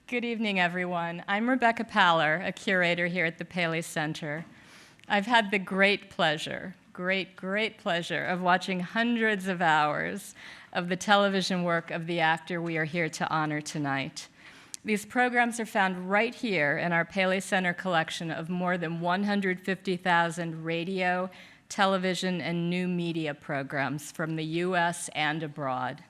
Good evening, everyone. I'm Rebecca Paller, a curator here at the Paley Center. I've had the great pleasure of watching hundreds of hours of the television work of the actor we are here to honor tonight. These programs are found right here in our Paley Center collection of more than 150,000 radio, television, and new media programs from the US and abroad.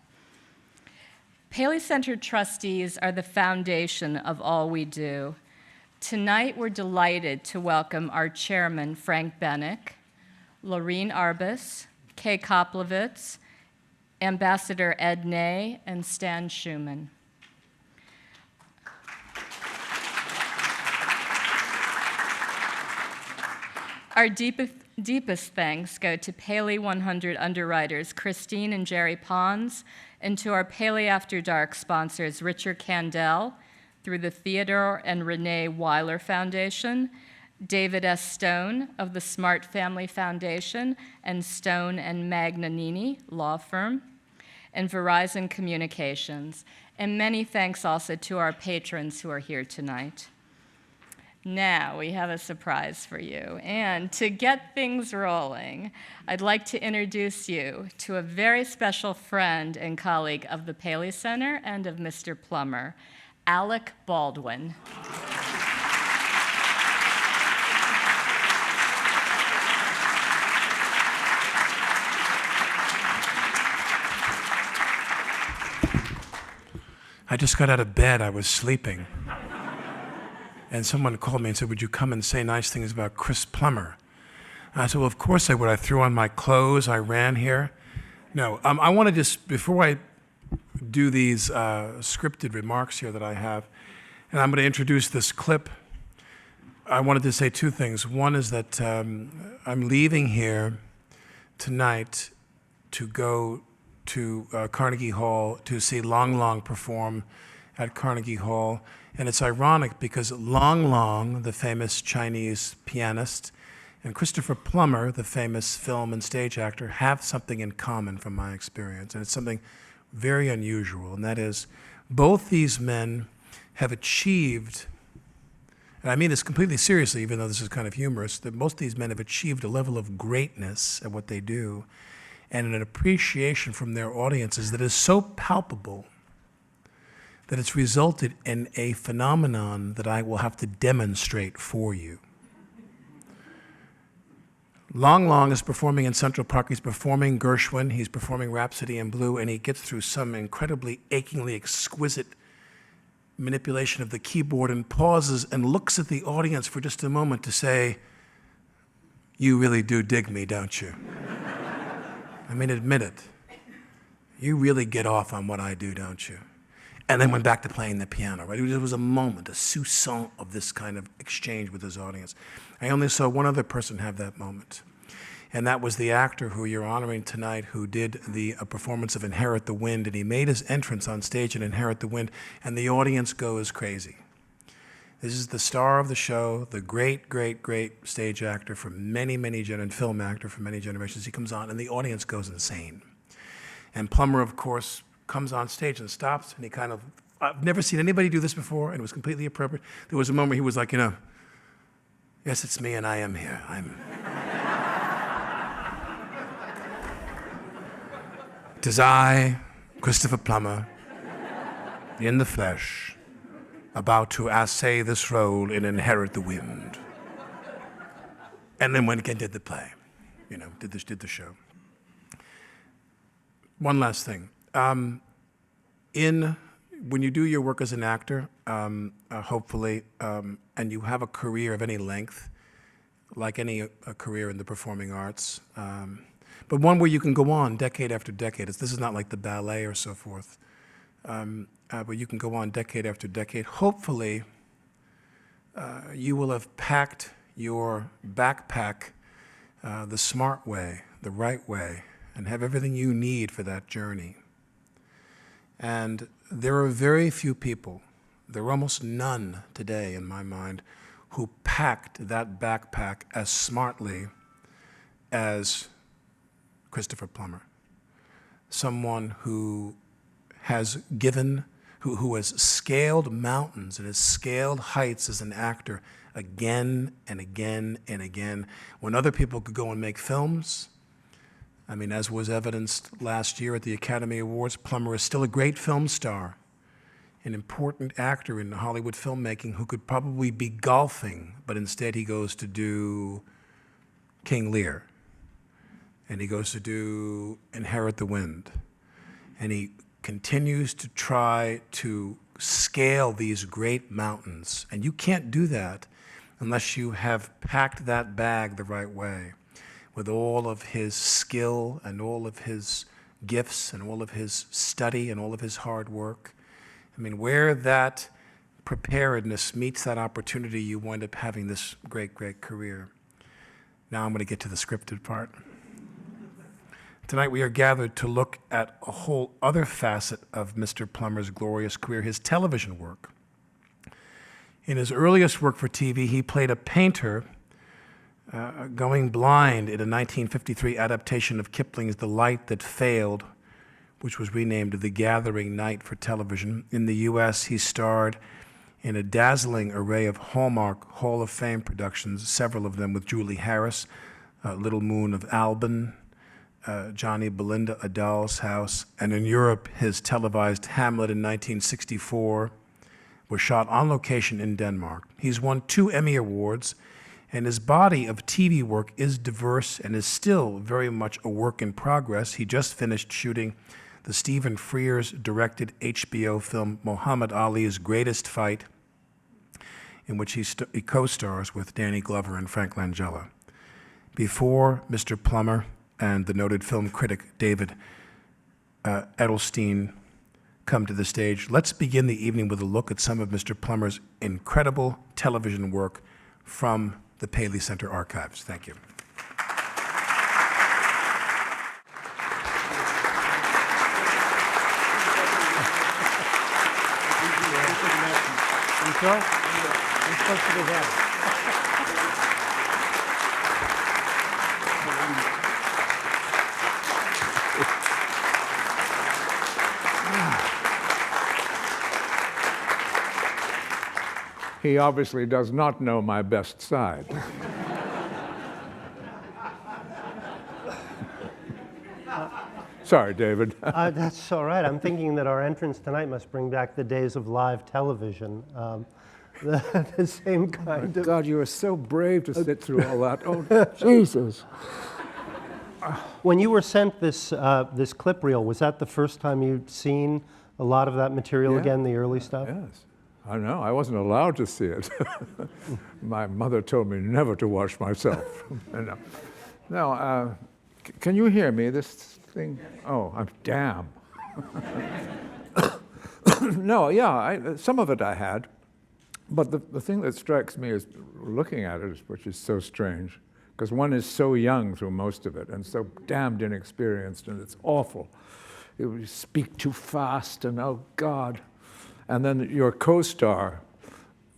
Paley Center trustees are the foundation of all we do. Tonight, we're delighted to welcome our chairman, Frank Bennick, Laureen Arbus, Kay Koplowitz, Ambassador Ed Ney, and Stan Schumann. Our deepest thanks go to Paley 100 underwriters Christine and Jerry Pons, and to our Paley After Dark sponsors Richard Kandel through the Theodore and Renee Weiler Foundation, David S. Stone of the Smart Family Foundation and Stone and Magnanini Law Firm, and Verizon Communications. And many thanks also to our patrons who are here tonight. Now we have a surprise for you. And to get things rolling, I'd like to introduce you to a very special friend and colleague of the Paley Center and of Mr. Plummer, Alec Baldwin. I just got out of bed. I was sleeping. And someone called me and said, would you come and say nice things about Chris Plummer? And I said, well, of course I would. I threw on my clothes. I ran here. No, I want to just, before I do these scripted remarks here that I have, and I'm going to introduce this clip, I wanted to say two things. One is that I'm leaving here tonight to go to Carnegie Hall to see Long Long perform at Carnegie Hall. And it's ironic because Long Long, the famous Chinese pianist, and Christopher Plummer, the famous film and stage actor, have something in common from my experience. And it's something very unusual, and that is both these men have achieved, and I mean this completely seriously, even though this is kind of humorous, that most of these men have achieved a level of greatness at what they do and an appreciation from their audiences that is so palpable that it's resulted in a phenomenon that I will have to demonstrate for you. Long Long is performing in Central Park. He's performing Gershwin. He's performing Rhapsody in Blue, and he gets through some incredibly achingly exquisite manipulation of the keyboard and pauses and looks at the audience for just a moment to say, you really do dig me, don't you? I mean, admit it. You really get off on what I do, don't you? And then went back to playing the piano, right? It was a moment, a soupçon of this kind of exchange with his audience. I only saw one other person have that moment, and that was the actor who you're honoring tonight who did the performance of Inherit the Wind, and he made his entrance on stage in Inherit the Wind, and the audience goes crazy. This is the star of the show, the great, great, great stage actor for many, many and film actor for many generations. He comes on, and the audience goes insane. And Plummer, of course, comes on stage and stops, and he kind of, I've never seen anybody do this before, and it was completely appropriate. There was a moment he was like, yes, it's me, and I am here. It is I, Christopher Plummer, in the flesh, about to essay this role in Inherit the Wind. And then went and did the play, did the show. One last thing. When you do your work as an actor, hopefully, and you have a career of any length, like any career in the performing arts, but one where you can go on decade after decade. This is not like the ballet or so forth, but you can go on decade after decade. Hopefully, you will have packed your backpack the smart way, the right way, and have everything you need for that journey. And there are very few people, there are almost none today in my mind, who packed that backpack as smartly as Christopher Plummer. Someone who has given, who has scaled mountains and has scaled heights as an actor again and again and again. When other people could go and make films, I mean, as was evidenced last year at the Academy Awards, Plummer is still a great film star, an important actor in Hollywood filmmaking who could probably be golfing, but instead he goes to do King Lear, and he goes to do Inherit the Wind, and he continues to try to scale these great mountains. And you can't do that unless you have packed that bag the right way, with all of his skill and all of his gifts and all of his study and all of his hard work. I mean, where that preparedness meets that opportunity, you wind up having this great, great career. Now I'm going to get to the scripted part. Tonight we are gathered to look at a whole other facet of Mr. Plummer's glorious career, his television work. In his earliest work for TV, he played a painter going blind in a 1953 adaptation of Kipling's The Light That Failed, which was renamed The Gathering Night for television. In the U.S., he starred in a dazzling array of Hallmark Hall of Fame productions, several of them with Julie Harris, Little Moon of Alban, Johnny Belinda, A Doll's House, and in Europe, his televised Hamlet in 1964 was shot on location in Denmark. He's won 2 Emmy Awards, and his body of TV work is diverse and is still very much a work in progress. He just finished shooting the Stephen Frears-directed HBO film Muhammad Ali's Greatest Fight, in which he co-stars with Danny Glover and Frank Langella. Before Mr. Plummer and the noted film critic David Edelstein come to the stage, let's begin the evening with a look at some of Mr. Plummer's incredible television work from the Paley Center archives. Thank you. He obviously does not know my best side. Sorry, David. That's all right. I'm thinking that our entrance tonight must bring back the days of live television. The same kind of... God, you were so brave to sit through all that. Oh, Jesus. When you were sent this clip reel, was that the first time you'd seen a lot of that material Yeah. again, the early stuff? Yes. I know. I wasn't allowed to see it. My mother told me never to watch myself. No, can you hear me? This thing? Oh, I'm damn. No, yeah, some of it I had. But the thing that strikes me is looking at it, which is so strange, because one is so young through most of it and so damned inexperienced, and it's awful. You speak too fast, and oh, God. And then your co-star,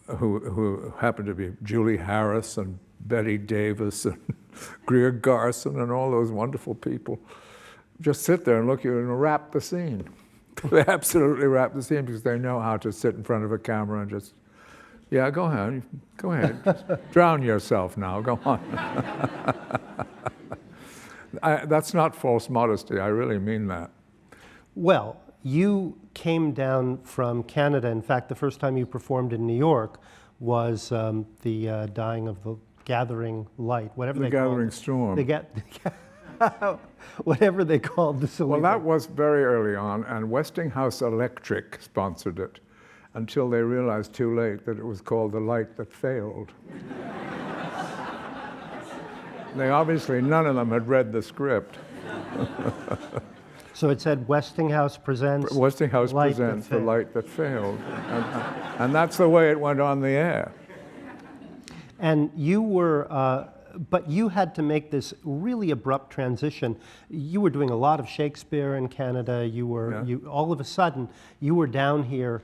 who happened to be Julie Harris and Betty Davis and Greer Garson and all those wonderful people, just sit there and look at you and wrap the scene. They absolutely wrap the scene because they know how to sit in front of a camera and just, yeah, go ahead. Just drown yourself now, go on. That's not false modesty, I really mean that. Well, you came down from Canada. In fact, the first time you performed in New York was the dying of the gathering light, whatever they called it. The gathering storm. Whatever they called the Well, that was very early on, and Westinghouse Electric sponsored it until they realized too late that it was called The Light That Failed. They obviously, none of them had read the script. So it said Westinghouse presents Westinghouse Light presents That The Light That Failed. And that's the way it went on the air. And you were, but you had to make this really abrupt transition. You were doing a lot of Shakespeare in Canada. You were, all of a sudden, you were down here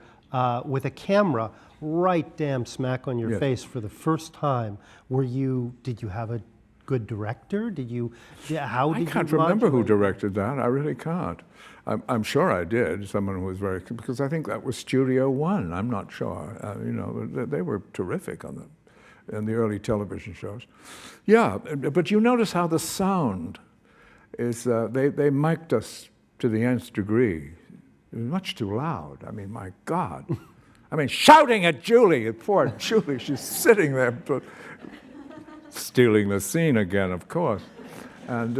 with a camera right damn smack on your Yes. face for the first time. Did you have a good director? How did I you can't remember who modulate? directed that. I really can't. I'm sure I did. Someone who was because I think that was Studio One. I'm not sure. They were terrific in the early television shows. Yeah, but you notice how the sound is. They mic'd us to the nth degree. It was much too loud. I mean, my God. I mean, shouting at Julie, poor Julie. She's sitting there, stealing the scene again, of course, and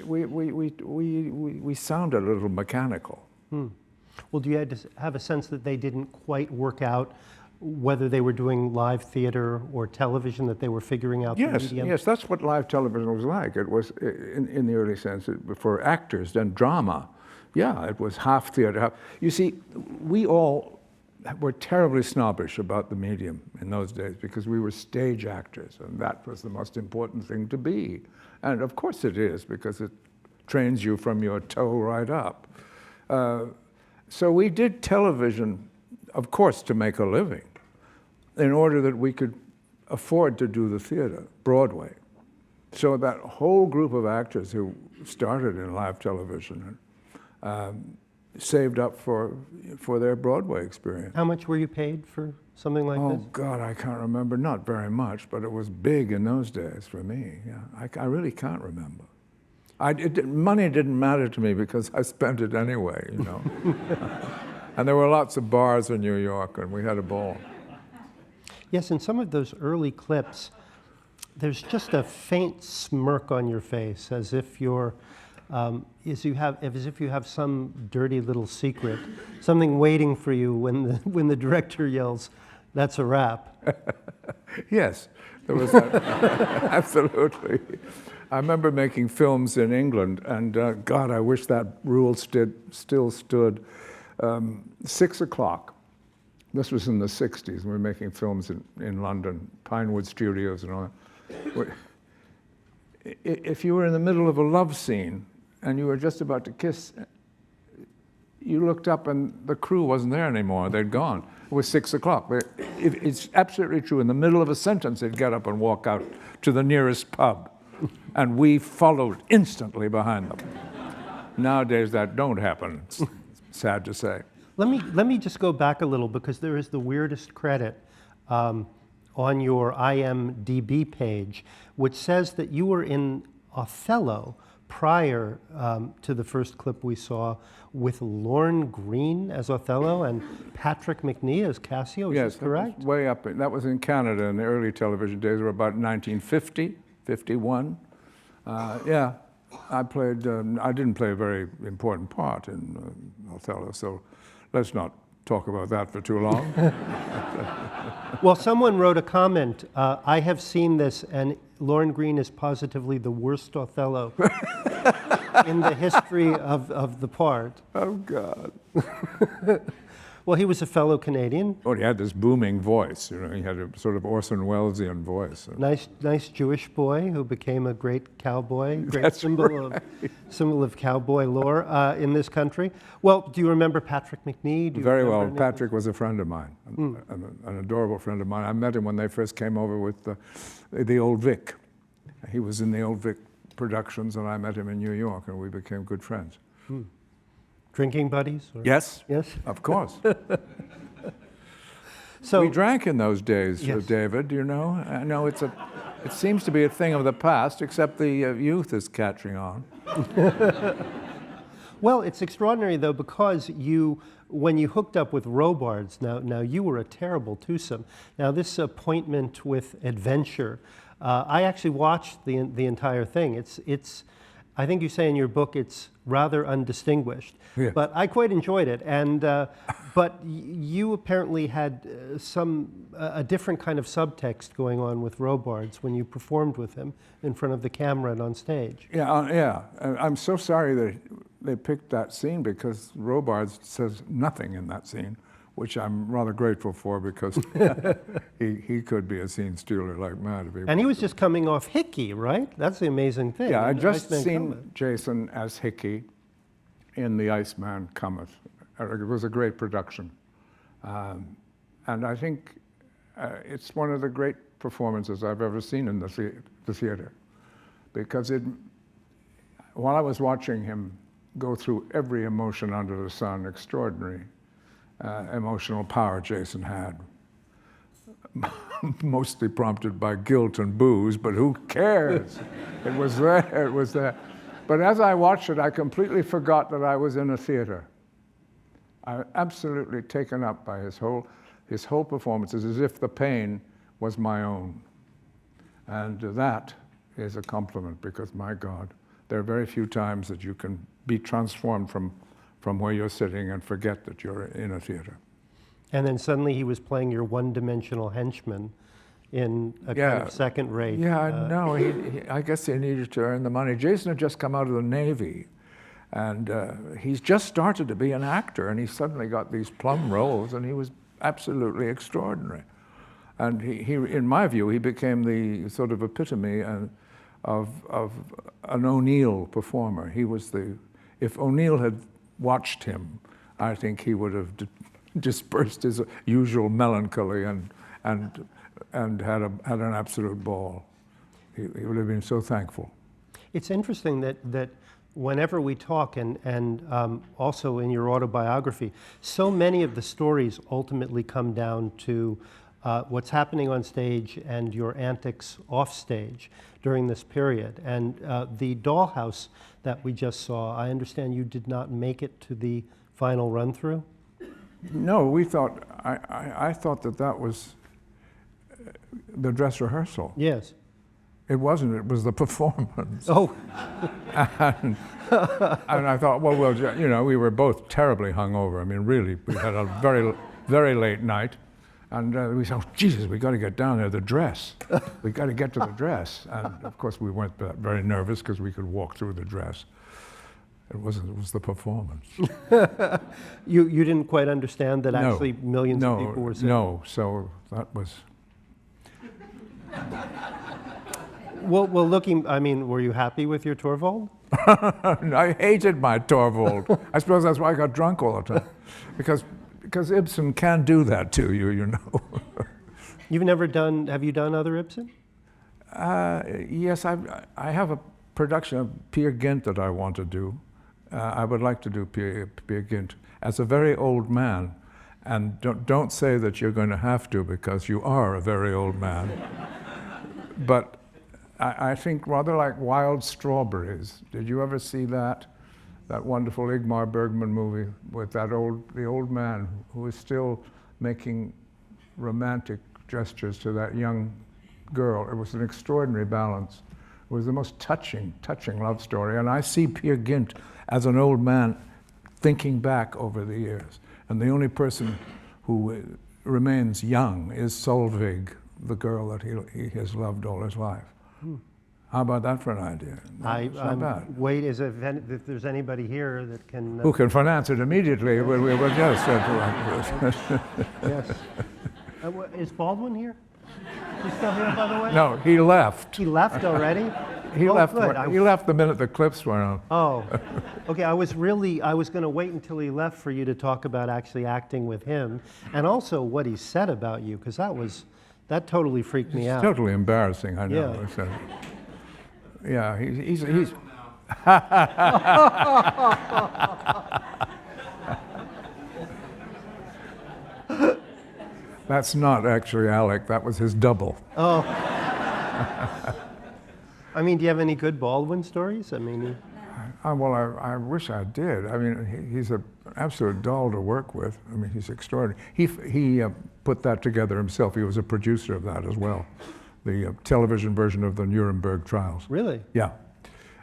we sounded a little mechanical. Well, do you have a sense that they didn't quite work out whether they were doing live theater or television, that they were figuring out the medium? Yes, that's what live television was like. It was, in the early sense, for actors, then drama. Yeah, it was half theater. You see, we all were terribly snobbish about the medium in those days because we were stage actors, and that was the most important thing to be. And of course it is, because it trains you from your toe right up. So we did television, of course, to make a living, in order that we could afford to do the theater, Broadway. So that whole group of actors who started in live television saved up for their Broadway experience. How much were you paid for something like this? Oh, God, I can't remember. Not very much, but it was big in those days for me. Yeah, I really can't remember. Money didn't matter to me because I spent it anyway, And there were lots of bars in New York, and we had a ball. Yes, in some of those early clips, there's just a faint smirk on your face, as if you're, as if you have some dirty little secret, something waiting for you when the director yells, "That's a wrap." Yes, there was that. Absolutely. I remember making films in England, and God, I wish that rule still stood. 6 o'clock. This was in the 60s. We were making films in London, Pinewood Studios and all that. If you were in the middle of a love scene and you were just about to kiss, you looked up and the crew wasn't there anymore. They'd gone. It was 6 o'clock. It's absolutely true. In the middle of a sentence, they'd get up and walk out to the nearest pub. And we followed instantly behind them. Nowadays, that don't happen, it's sad to say. Let me just go back a little, because there is the weirdest credit on your IMDb page, which says that you were in Othello prior to the first clip we saw, with Lorne Greene as Othello and Patrick Macnee as Cassio. Is this correct? Yes, way up. That was in Canada in the early television days. Were about 1950, 51. Yeah, I didn't play a very important part in Othello, so let's not talk about that for too long. Well, someone wrote a comment, I have seen this, and Lorne Greene is positively the worst Othello in the history of the part. Oh, God. Well, he was a fellow Canadian. Oh, he had this booming voice. He had a sort of Orson Wellesian voice. Nice Jewish boy who became a great cowboy, great That's symbol of cowboy lore in this country. Well, do you remember Patrick Macnee? Very well. Patrick was a friend of mine, an adorable friend of mine. I met him when they first came over with the Old Vic. He was in the Old Vic productions, and I met him in New York, and we became good friends. Drinking buddies? Or? Yes. Yes. Of course. So we drank in those days, yes. David. You know. I know it seems to be a thing of the past, except the youth is catching on. Well, it's extraordinary though, because when you hooked up with Robards, now you were a terrible twosome. Now this appointment with adventure, I actually watched the entire thing. It's I think you say in your book it's rather undistinguished, yeah. But I quite enjoyed it. And but you apparently had a different kind of subtext going on with Robards when you performed with him in front of the camera and on stage. Yeah. I'm so sorry that they picked that scene, because Robards says nothing in that scene, which I'm rather grateful for, because he could be a scene stealer like mad. And he was just coming off Hickey, right? That's the amazing thing. Yeah, I'd just Iceman seen Cometh. Jason as Hickey in The Iceman Cometh. It was a great production. And I think it's one of the great performances I've ever seen in the theater. because while I was watching him go through every emotion under the sun, extraordinary emotional power Jason had, mostly prompted by guilt and booze, but who cares? It was there, it was there. But as I watched it, I completely forgot that I was in a theater. I was absolutely taken up by his whole performance, as if the pain was my own. And that is a compliment, because my God, there are very few times that you can be transformed from where you're sitting and forget that you're in a theater. And then suddenly he was playing your one-dimensional henchman in a kind of second-rate. Yeah, no, I guess he needed to earn the money. Jason had just come out of the Navy, and he's just started to be an actor, and he suddenly got these plum roles, and he was absolutely extraordinary. And he, in my view, he became the sort of epitome of an O'Neill performer. He was if O'Neill had watched him, I think he would have dispersed his usual melancholy and had an absolute ball. He would have been so thankful. It's interesting that whenever we talk, and also in your autobiography, so many of the stories ultimately come down to what's happening on stage and your antics off stage during this period. And the Dollhouse that we just saw, I understand you did not make it to the final run-through? No, I thought that was the dress rehearsal. Yes. It wasn't, it was the performance. Oh. and I thought, well, you know, we were both terribly hungover. I mean, really, we had a very, very late night. And we said, oh, Jesus, we got to get down there, the dress. We got to get to the dress. And of course, we weren't very nervous because we could walk through the dress. It was the performance. You didn't quite understand that actually millions of people were saying? No, so that was... Well, looking, I mean, were you happy with your Torvald? I hated my Torvald. I suppose that's why I got drunk all the time. Because Ibsen can do that to you, you know. You've never done, have you done other Ibsen? Yes, I have a production of Peer Gynt that I want to do. I would like to do Peer Gynt as a very old man. And don't say that you're going to have to, because you are a very old man. But I think rather like Wild Strawberries. Did you ever see that? That wonderful Ingmar Bergman movie with the old man who is still making romantic gestures to that young girl. It was an extraordinary balance. It was the most touching love story. And I see Peer Gynt as an old man thinking back over the years. And the only person who remains young is Solveig, the girl that he has loved all his life. How about that for an idea? It's not bad. Wait, if there's anybody here that can... Who can finance it immediately, we will just... Yes. Is Baldwin here? He's still here, by the way? No, he left. He left already? He left. Good. He left the minute the clips were on. Oh, okay. I was going to wait until he left for you to talk about actually acting with him, and also what he said about you, because that totally freaked me out. Totally embarrassing, I know. Yeah. Yeah, he's That's not actually Alec, that was his double. Oh. I mean, do you have any good Baldwin stories? I mean... Well, I wish I did. I mean, he's an absolute doll to work with. I mean, he's extraordinary. He put that together himself. He was a producer of that as well, the television version of the Nuremberg trials. Really? Yeah.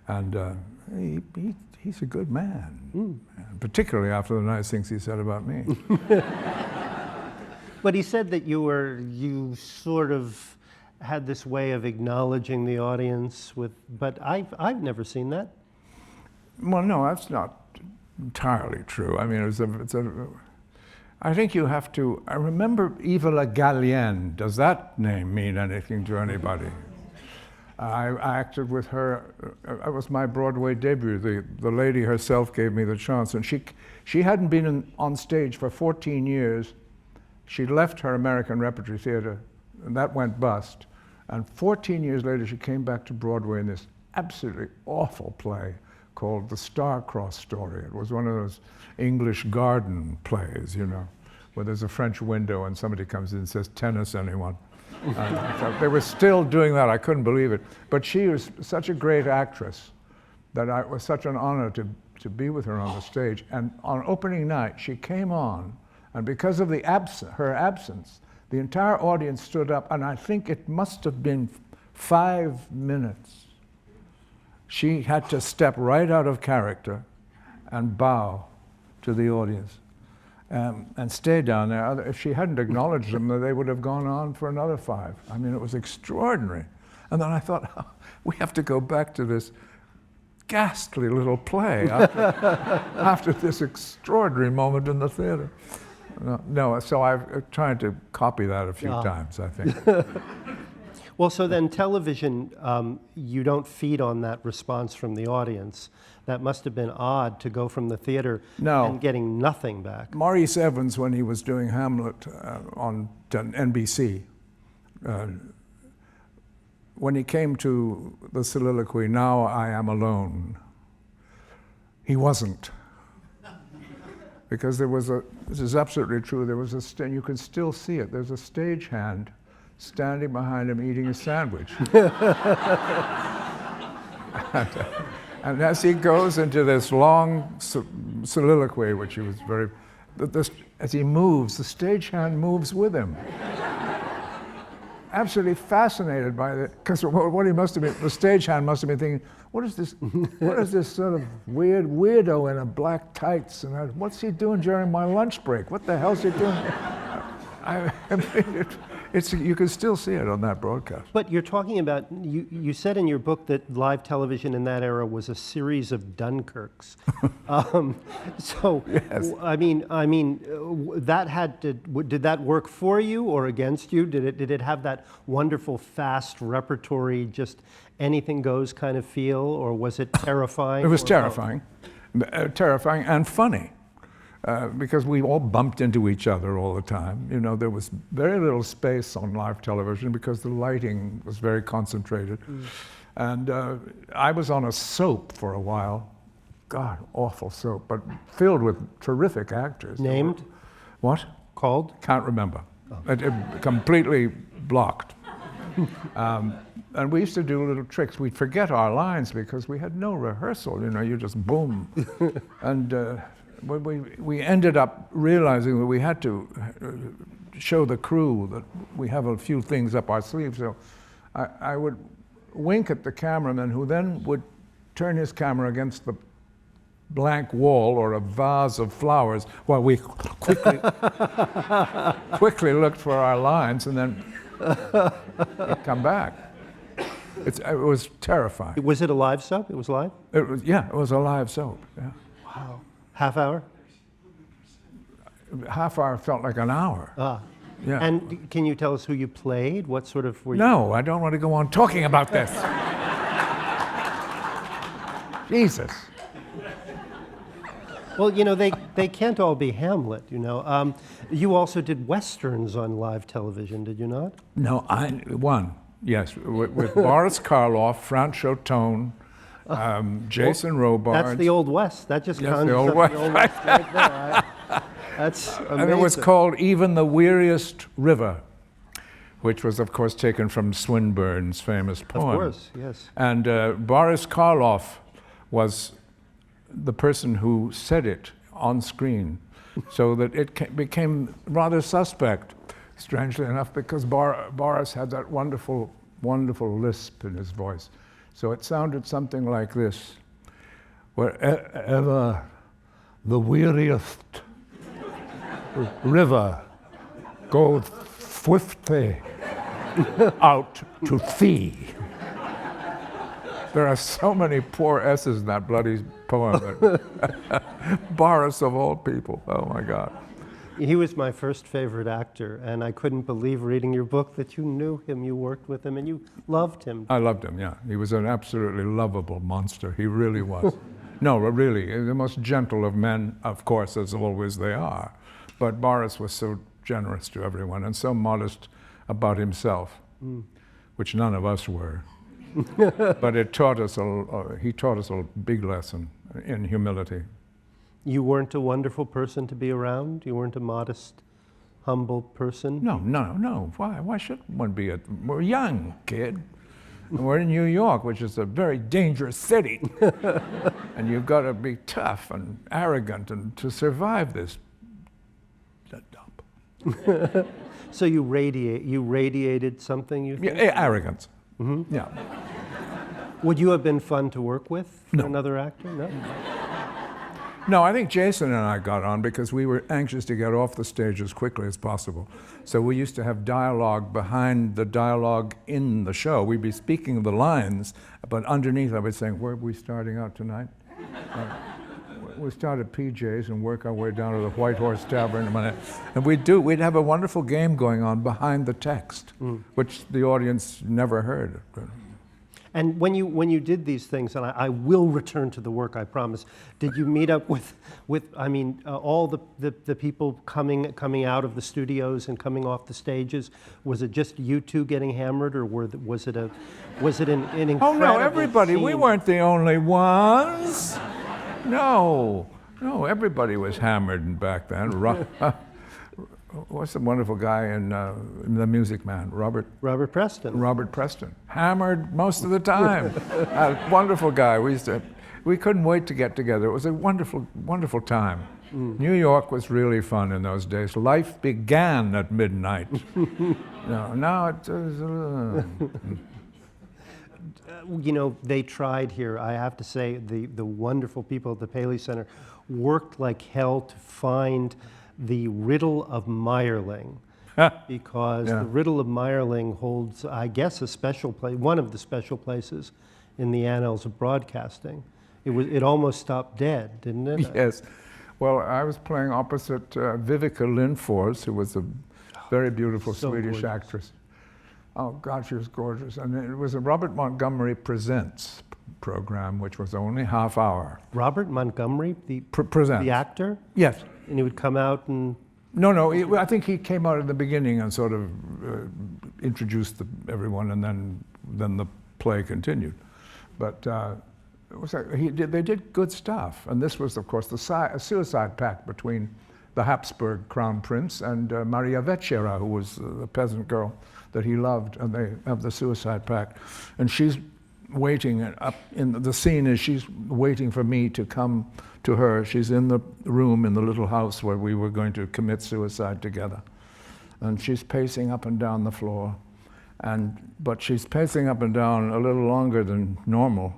And he's a good man, particularly after the nice things he said about me. But he said that you sort of had this way of acknowledging the audience but I've never seen that. Well, no, that's not entirely true. I mean, I think you have to, I remember Eva Le Gallienne. Does that name mean anything to anybody? I acted with her, it was my Broadway debut. The lady herself gave me the chance, and she hadn't been on stage for 14 years. She'd left her American Repertory Theater, and that went bust. And 14 years later, she came back to Broadway in this absolutely awful play called The Star-Crossed Story. It was one of those English garden plays, you know, where there's a French window and somebody comes in and says, "Tennis, anyone?" So they were still doing that. I couldn't believe it. But she was such a great actress that it was such an honor to be with her on the stage. And on opening night, she came on, and because of her absence, the entire audience stood up, and I think it must have been 5 minutes. She had to step right out of character and bow to the audience and stay down there. If she hadn't acknowledged them, they would have gone on for another 5. I mean, it was extraordinary. And then I thought, oh, we have to go back to this ghastly little play after this extraordinary moment in the theater. No, so I've tried to copy that a few times, I think. Well, so then television, you don't feed on that response from the audience. That must have been odd to go from the theater and getting nothing back. Maurice Evans, when he was doing Hamlet on NBC, when he came to the soliloquy, "Now I am alone," he wasn't. Because this is absolutely true, there was you can still see it, there's a stagehand standing behind him eating a sandwich. And as he goes into this long soliloquy, which he was as he moves, the stagehand moves with him. Absolutely fascinated by it, because what he must have been, the stagehand must have been thinking, what is this sort of weirdo in a black tights, and what's he doing during my lunch break? What the hell's he doing? I mean, you can still see it on that broadcast. But you're talking about, you said in your book that live television in that era was a series of Dunkirks. So, yes. I mean, did that work for you or against you? Did it have that wonderful, fast repertory, just anything goes kind of feel, or was it terrifying? It was terrifying. Terrifying and funny. Because we all bumped into each other all the time. You know, there was very little space on live television because the lighting was very concentrated. And I was on a soap for a while. God, awful soap, but filled with terrific actors. Named? What? Called? Can't remember. It completely blocked. And we used to do little tricks. We'd forget our lines because we had no rehearsal. You know, you just boom. And we ended up realizing that we had to show the crew that we have a few things up our sleeve. So I would wink at the cameraman, who then would turn his camera against the blank wall or a vase of flowers while we quickly looked for our lines, and then come back. It was terrifying. Was it a live soap? It was live? It was a live soap. Yeah. Wow. Half hour? Half hour felt like an hour. Ah. Yeah. And can you tell us who you played? What sort of were you? No, I don't want to go on talking about this. Jesus. Well, you know, they can't all be Hamlet, you know. You also did Westerns on live television, did you not? No, one, yes, with Boris Karloff, Francho Tone, Jason Robart. That's the Old West. That just Yes, conjures the Old up West. the Old West right there. That's amazing. And it was called Even the Weariest River, which was, of course, taken from Swinburne's famous poem. Of course, yes. And Boris Karloff was the person who said it on screen, so that it became rather suspect, strangely enough, because Boris had that wonderful, wonderful lisp in his voice. So it sounded something like this: wherever the weariest river goes swiftly out to sea. There are so many poor S's in that bloody poem. Boris of all people, oh my God. He was my first favorite actor, and I couldn't believe reading your book that you knew him, you worked with him, and you loved him. I loved him, yeah. He was an absolutely lovable monster. He really was. No, really, the most gentle of men, of course, as always they are. But Boris was so generous to everyone and so modest about himself, which none of us were. But it taught us he taught us a big lesson in humility. You weren't a wonderful person to be around? You weren't a modest, humble person? No. Why should one be we're young, kid. And we're in New York, which is a very dangerous city. And you've got to be tough and arrogant and to survive this dump. So you radiated something, you think? Yeah, arrogance. Mm-hmm. Yeah. Would you have been fun to work with for No. another actor? No? No, I think Jason and I got on because we were anxious to get off the stage as quickly as possible. So we used to have dialogue behind the dialogue in the show. We'd be speaking the lines, but underneath I was saying, where are we starting out tonight? We start at PJ's and work our way down to the White Horse Tavern. And we'd have a wonderful game going on behind the text, which the audience never heard. And when you did these things, and I will return to the work, I promise, did you meet up with all the people coming out of the studios and coming off the stages? Was it just you two getting hammered, or was it an incredible Oh no, everybody. team? We weren't the only ones. No, everybody was hammered back then. What's the wonderful guy in The Music Man? Robert Preston. Hammered most of the time. Wonderful guy. We couldn't wait to get together. It was a wonderful, wonderful time. New York was really fun in those days. Life began at midnight. Now it. They tried here. I have to say, the wonderful people at the Paley Center worked like hell to find the riddle of Mayerling, because the riddle of Mayerling holds, I guess, a special place, one of the special places in the annals of broadcasting. It almost stopped dead, didn't it? Yes. Well, I was playing opposite Vivica Lindfors, who was a very beautiful Swedish actress. Oh, God, she was gorgeous. And it was a Robert Montgomery Presents program, which was only half hour. Robert Montgomery, the actor? Yes. And he would come out and... No, I think he came out at the beginning and sort of introduced everyone, and then the play continued. But they did good stuff. And this was, of course, a suicide pact between the Habsburg crown prince and Maria Vecchera, who was the peasant girl that he loved, and they have the suicide pact. And she's waiting up in the scene is she's waiting for me to come to her. She's in the room in the little house where we were going to commit suicide together. And she's pacing up and down the floor. But she's pacing up and down a little longer than normal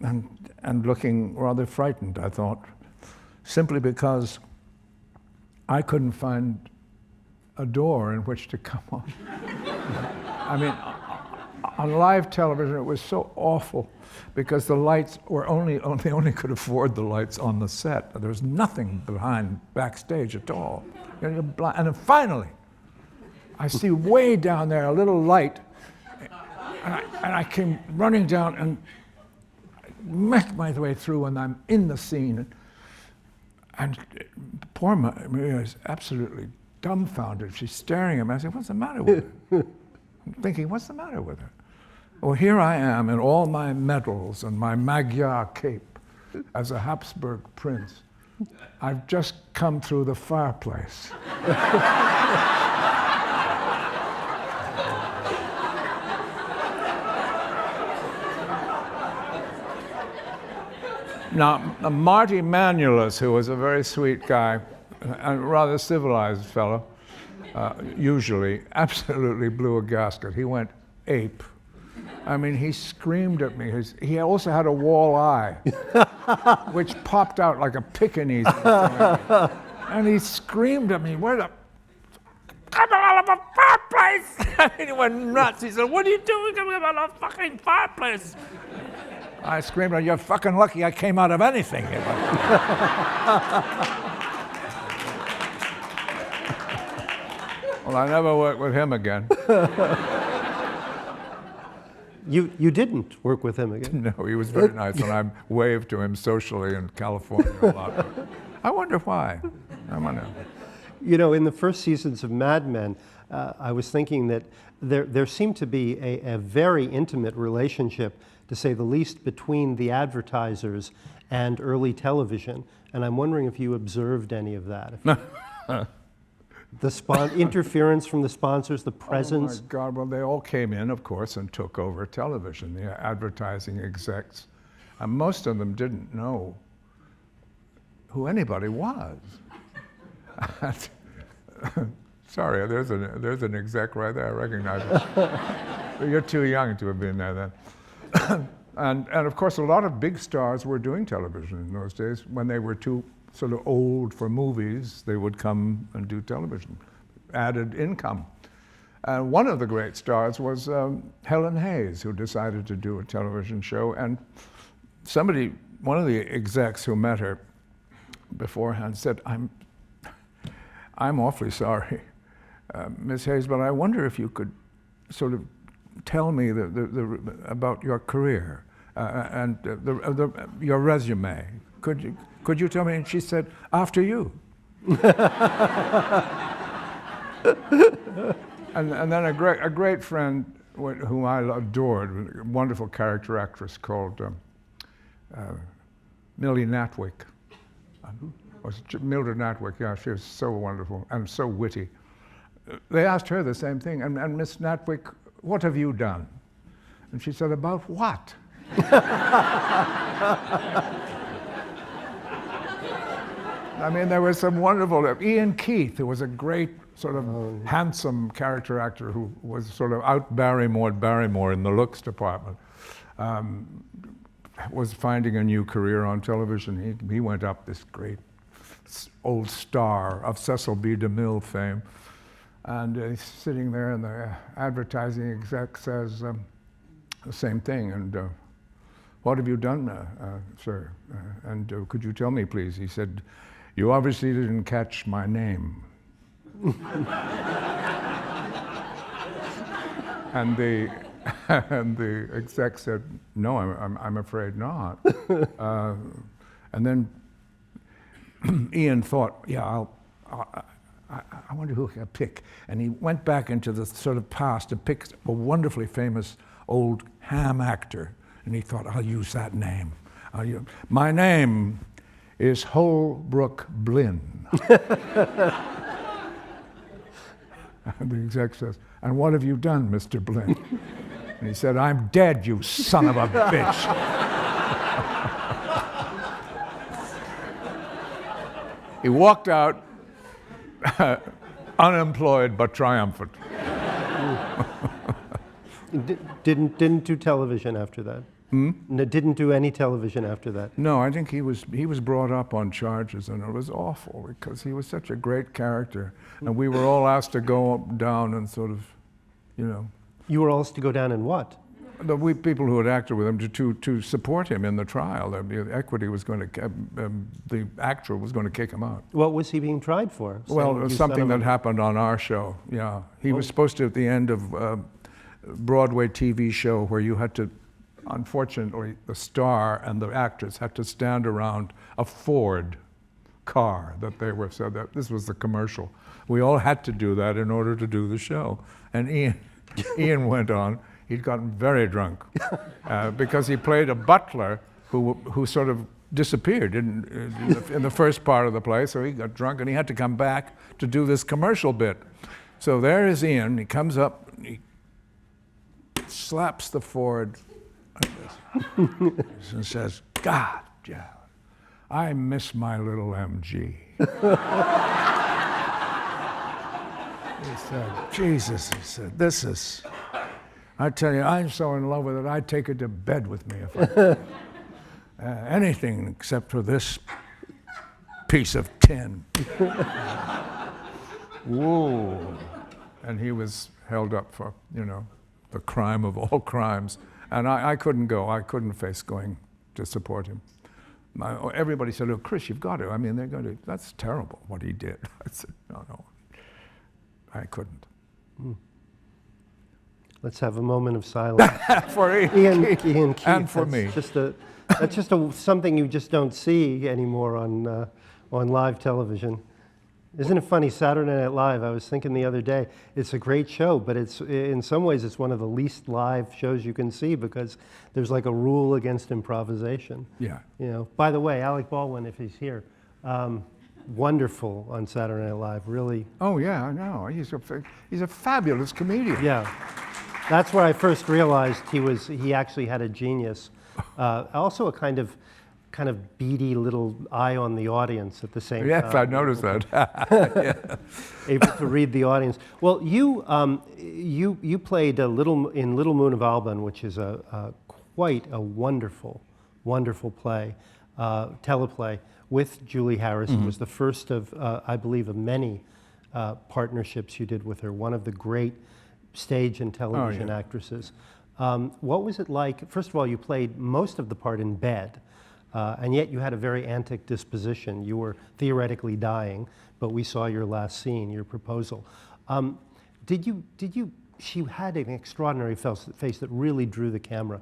and looking rather frightened, I thought, simply because I couldn't find a door in which to come on. I mean, on live television, it was so awful because the lights were they only could afford the lights on the set. There was nothing backstage at all. And then finally, I see way down there a little light, and I came running down and make my way through, and I'm in the scene. And poor Maria is absolutely dumbfounded. She's staring at me. I said, "What's the matter with her?" I'm thinking, what's the matter with her? Well, here I am in all my medals and my Magyar cape as a Habsburg prince. I've just come through the fireplace. Now, Marty Manulus, who was a very sweet guy, a rather civilized fellow, usually, absolutely blew a gasket. He went ape. I mean, he screamed at me. He also had a wall eye, which popped out like a Pekingese. And he screamed at me, "Where the... come out of a fireplace!" I mean, he went nuts. He said, "What are you doing coming out of a fucking fireplace?" I screamed, "You're fucking lucky I came out of anything." Well, I never worked with him again. You didn't work with him again? No, he was very nice, and I waved to him socially in California a lot. I wonder why. I wonder. You know, in the first seasons of Mad Men, I was thinking that there seemed to be a very intimate relationship, to say the least, between the advertisers and early television. And I'm wondering if you observed any of that. The interference from the sponsors, the presence. Oh my God, well, they all came in, of course, and took over television, the advertising execs. And most of them didn't know who anybody was. Sorry, there's an exec right there, I recognize it. You're too young to have been there then. And of course, a lot of big stars were doing television in those days. When they were too sort of old for movies, they would come and do television, added income. And one of the great stars was Helen Hayes, who decided to do a television show. And one of the execs who met her beforehand said, I'm awfully sorry, Miss Hayes, but I wonder if you could sort of tell me about your career and your resume. Could you tell me? And she said, after you. and then a great friend whom I adored, a wonderful character actress called Millie Natwick. Mildred Natwick, yeah, she was so wonderful and so witty. They asked her the same thing, and Miss Natwick, what have you done? And she said, about what? I mean, there was some wonderful, Ian Keith, who was a great sort of handsome character actor who was sort of out Barrymore in the looks department, was finding a new career on television. He went up, this great old star of Cecil B. DeMille fame. And he's sitting there, and the advertising exec says the same thing. And what have you done, sir? And could you tell me, please? He said, you obviously didn't catch my name. And the exec said, no, I'm afraid not. And then Ian thought, yeah, I wonder who I can pick. And he went back into the sort of past and picked a wonderfully famous old ham actor. And he thought, I'll use that name. My name is Holbrook Blinn. And the exec says, and what have you done, Mr. Blinn? And he said, I'm dead, you son of a bitch. He walked out, unemployed but triumphant. Didn't do television after that? No, didn't do any television after that? No, I think he was brought up on charges, and it was awful because he was such a great character. And we were all asked to go down and sort of, you know. You were asked to go down and what? We people who had acted with him to support him in the trial. The equity was going to, the actor was going to kick him out. What was he being tried for? Well, it was something that happened on our show. Yeah, he was supposed to, at the end of a Broadway TV show where you had to, unfortunately, the star and the actress had to stand around a Ford car that they were, so that this was the commercial. We all had to do that in order to do the show. And Ian went on. He'd gotten very drunk because he played a butler who sort of disappeared in the first part of the play. So he got drunk and he had to come back to do this commercial bit. So there is Ian. He comes up, and he slaps the Ford like this and says, God, yeah, I miss my little MG. He said, Jesus, he said, this is, I tell you, I'm so in love with it, I'd take it to bed with me if I could. Anything except for this piece of tin. Whoa. And he was held up for, you know, the crime of all crimes. And I couldn't go. I couldn't face going to support him. Everybody said, oh, Chris, you've got to. I mean, they're going to, that's terrible what he did. I said, no, I couldn't. Let's have a moment of silence. For Ian Keith. And for me. That's just something you just don't see anymore on live television. Isn't it funny, Saturday Night Live, I was thinking the other day, it's a great show, but it's in some ways it's one of the least live shows you can see because there's like a rule against improvisation. Yeah. You know. By the way, Alec Baldwin, if he's here, wonderful on Saturday Night Live, really. Oh yeah, I know. He's a fabulous comedian. Yeah. That's where I first realized he actually had a genius. Also a kind of beady little eye on the audience at the same time. Yes, I noticed that. Able to read the audience. Well, you played in Little Moon of Alban, which is quite a wonderful play, teleplay with Julie Harris. It was the first of, I believe, of many partnerships you did with her. One of the great stage and television actresses. What was it like? First of all, you played most of the part in bed. And yet you had a very antic disposition. You were theoretically dying, but we saw your last scene, your proposal. She had an extraordinary face that really drew the camera.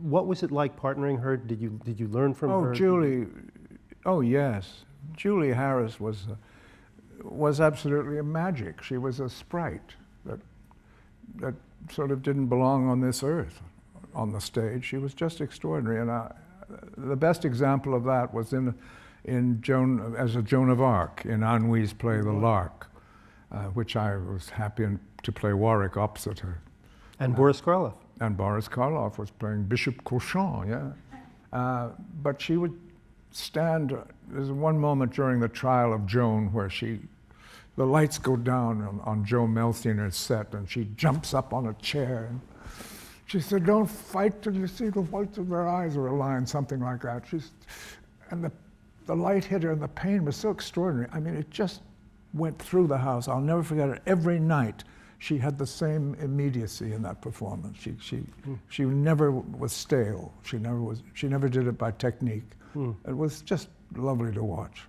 What was it like partnering her? Did you learn from her? Julie, yes. Julie Harris was absolutely a magic. She was a sprite that sort of didn't belong on this earth, on the stage. She was just extraordinary. And the best example of that was as a Joan of Arc in Anouilh's play The Lark, which I was happy to play Warwick opposite her. And Boris Karloff. And Boris Karloff was playing Bishop Cochon, yeah. But she would stand, there's one moment during the trial of Joan where the lights go down on Joe Melsiner's set and she jumps up on a chair and she said, "Don't fight till you see the whites of their eyes," or a line, something like that. And the light hit her and the pain was so extraordinary. I mean, it just went through the house. I'll never forget it. Every night, she had the same immediacy in that performance. She never was stale. She never did it by technique. It was just lovely to watch.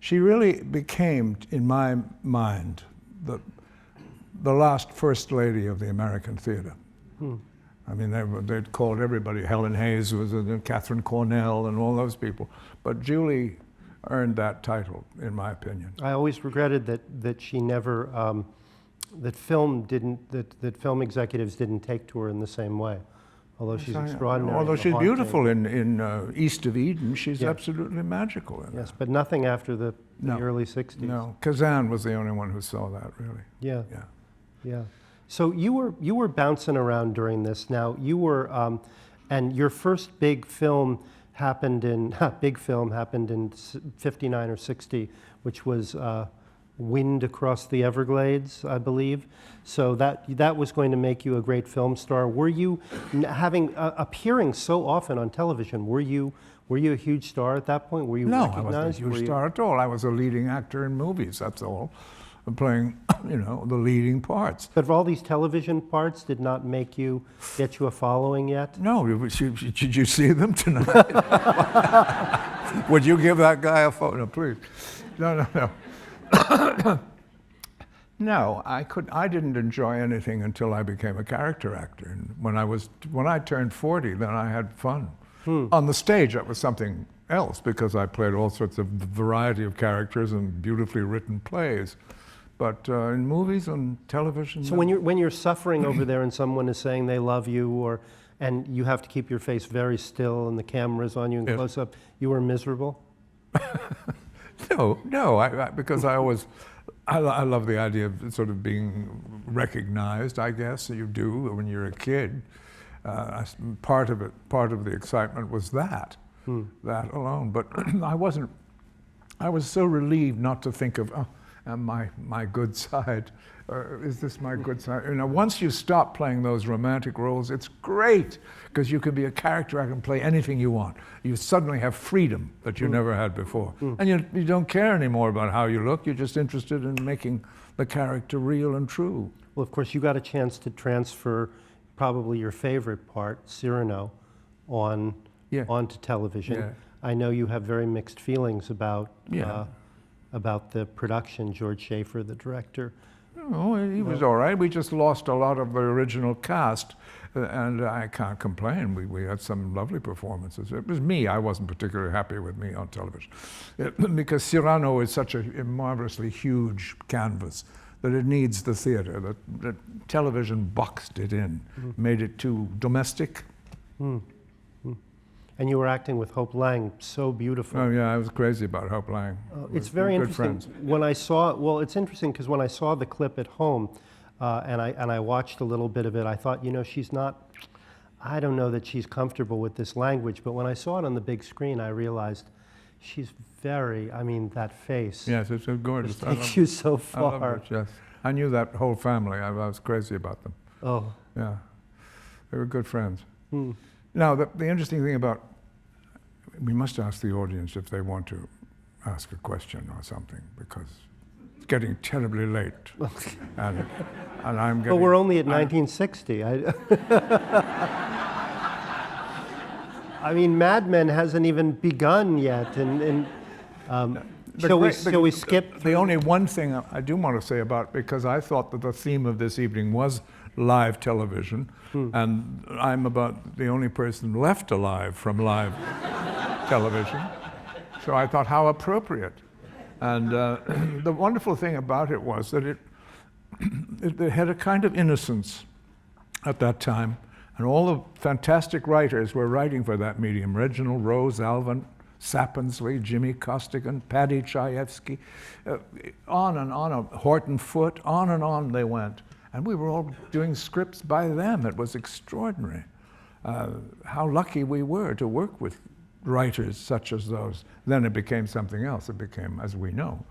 She really became, in my mind, the last first lady of the American theater. I mean, they'd called everybody. Helen Hayes was, Catherine Cornell, and all those people. But Julie earned that title, in my opinion. I always regretted that she never, that film executives didn't take to her in the same way. Although she's extraordinary. Although she's beautiful in East of Eden, she's absolutely magical. Yes, but nothing after the early 60s. No, Kazan was the only one who saw that, really. Yeah. So you were bouncing around during this. Now you were, and your first big film happened in '59 or '60, which was Wind Across the Everglades, I believe. So that was going to make you a great film star. Were you appearing so often on television? Were you a huge star at that point? Were you recognized? No, I wasn't a huge star at all. I was a leading actor in movies. That's all. Playing, the leading parts. But all these television parts did not get you a following yet? No, did you see them tonight? Would you give that guy a phone? No, please. No. No, I didn't enjoy anything until I became a character actor. And when I turned 40, then I had fun. On the stage, that was something else because I played all sorts of variety of characters and beautifully written plays. But in movies and television. So when you're suffering over there and someone is saying they love you, and you have to keep your face very still and the camera's on you in close up, you were miserable? No, because I love the idea of sort of being recognized. I guess you do when you're a kid. Part of the excitement was that alone. But I was so relieved not to think of. My good side, or is this my good side? Once you stop playing those romantic roles, it's great because you can be a character actor and play anything you want. You suddenly have freedom that you never had before, and you don't care anymore about how you look. You're just interested in making the character real and true. Well, of course, you got a chance to transfer probably your favorite part, Cyrano, onto television. Yeah. I know you have very mixed feelings about the production. George Schaefer, the director, Oh, he was all right. We just lost a lot of the original cast, and I can't complain. We had some lovely performances. It was me. I wasn't particularly happy with me on television, because Cyrano is such a marvelously huge canvas that it needs the theater. The television boxed it in, made it too domestic. And you were acting with Hope Lang, so beautiful. Oh yeah, I was crazy about Hope Lang. It's very Good interesting. friends. When I saw, well, it's interesting because when I saw the clip at home, and I watched a little bit of it, I thought, you know, she's not. I don't know that she's comfortable with this language, but when I saw it on the big screen, I realized she's very. I mean, that face. Yes, it's so gorgeous. Just takes you so I love far. it, yes. I knew that whole family. I was crazy about them. Oh. Yeah, they were good friends. Now, the interesting thing about, we must ask the audience if they want to ask a question or something, because it's getting terribly late. and I'm getting... But we're only at 1960. I mean, Mad Men hasn't even begun yet, shall we skip? The only one thing I do want to say about, because I thought that the theme of this evening was live television, and I'm about the only person left alive from live television. So I thought, how appropriate. And the wonderful thing about it was that it had a kind of innocence at that time, and all the fantastic writers were writing for that medium. Reginald Rose, Alvin Sappensley, Jimmy Costigan, Paddy Chayefsky, on and on, Horton Foote, on and on they went. And we were all doing scripts by them. It was extraordinary. How lucky we were to work with writers such as those. Then it became something else. It became, as we know.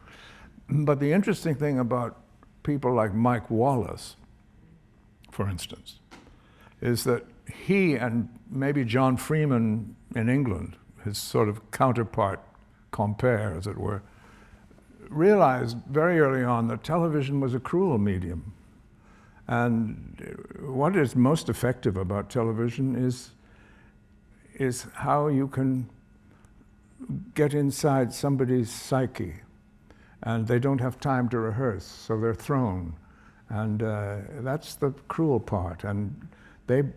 But the interesting thing about people like Mike Wallace, for instance, is that he and maybe John Freeman in England, his sort of counterpart, compere, as it were, realized very early on that television was a cruel medium. And what is most effective about television is how you can get inside somebody's psyche, and they don't have time to rehearse, so they're thrown. And that's the cruel part. And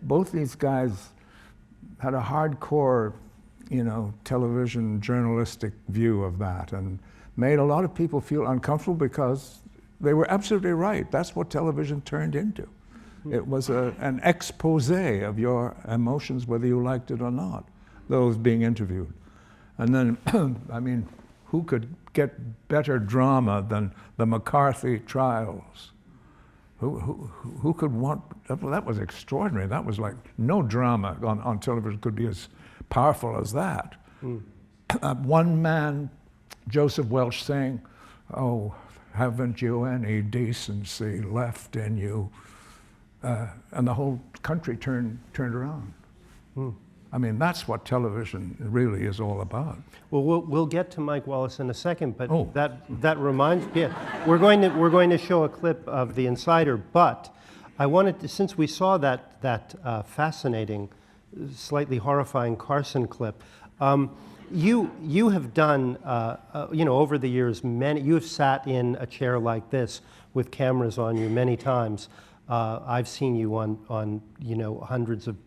both these guys had a hardcore, television journalistic view of that, and made a lot of people feel uncomfortable because they were absolutely right. That's what television turned into. It was an expose of your emotions, whether you liked it or not, those being interviewed. And then, I mean, who could get better drama than the McCarthy trials? Who could want, that was extraordinary. That was like, no drama on television could be as powerful as that. One man, Joseph Welch, saying, "Oh, haven't you any decency left in you?" And the whole country turned around. I mean, that's what television really is all about. Well, we'll get to Mike Wallace in a second, but Oh. that reminds me. Yeah, we're going to show a clip of The Insider, but I wanted to, since we saw that fascinating, slightly horrifying Carson clip. You have done, over the years, you have sat in a chair like this with cameras on you many times. I've seen you on hundreds of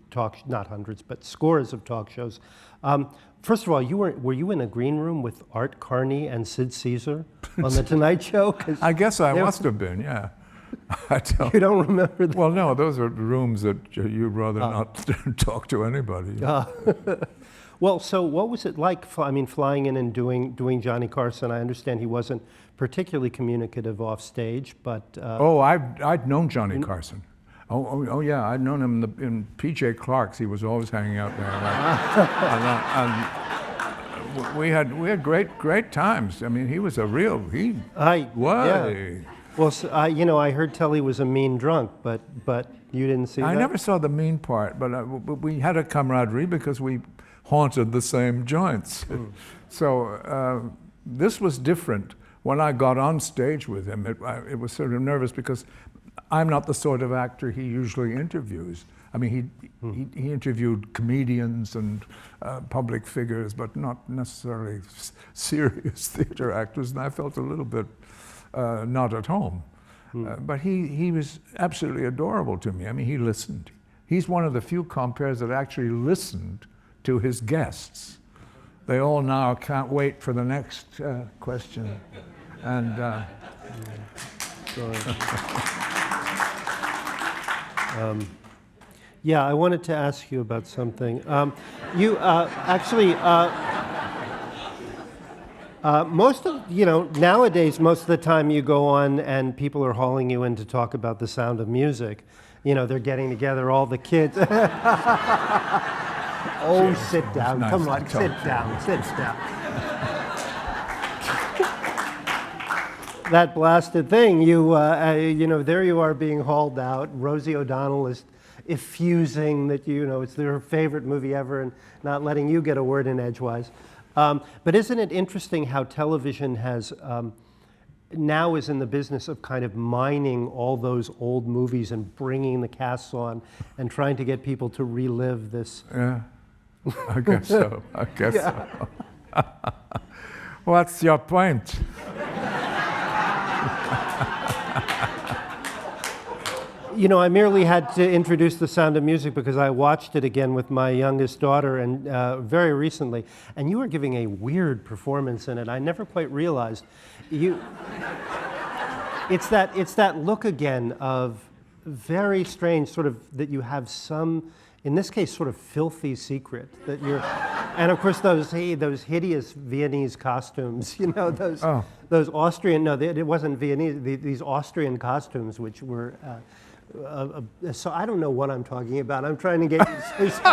not hundreds, but scores of talk shows. First of all, were you in a green room with Art Carney and Sid Caesar on The Tonight Show? I guess I must have been, yeah. You don't remember that? Well, no, those are rooms that you'd rather not talk to anybody. Well, so what was it like, flying in and doing Johnny Carson? I understand he wasn't particularly communicative off stage, but... I'd known Johnny Carson. Oh, yeah, I'd known him in P.J. Clark's. He was always hanging out there. And we had great times. I mean, he was he was. Yeah. Well, so, I heard tell he was a mean drunk, but you didn't see that? I never saw the mean part, but we had a camaraderie because we haunted the same joints. So this was different. When I got on stage with him, it was sort of nervous because I'm not the sort of actor he usually interviews. I mean, he interviewed comedians and public figures, but not necessarily serious theater actors, and I felt a little bit not at home. But he was absolutely adorable to me. I mean, he listened. He's one of the few comperes that actually listened to his guests. They all now can't wait for the next question. And yeah, I wanted to ask you about something. You actually, most of, nowadays, most of the time you go on and people are hauling you in to talk about The Sound of Music. They're getting together, all the kids. Oh, sit down. Nice Come on, to sit talk. down, sit down. That blasted thing, there you are being hauled out. Rosie O'Donnell is effusing that, it's their favorite movie ever and not letting you get a word in edgewise. But isn't it interesting how television has, now is in the business of kind of mining all those old movies and bringing the casts on and trying to get people to relive this. yeah, I guess so. I guess so. What's your point? I merely had to introduce The Sound of Music because I watched it again with my youngest daughter and very recently, and you were giving a weird performance in it. I never quite realized it's that look again of very strange, sort of that you have some, in this case, sort of filthy secret that you're, and of course those hideous Viennese costumes, those Austrian, no, it wasn't Viennese, these Austrian costumes, which were. So I don't know what I'm talking about. I'm trying to get you to say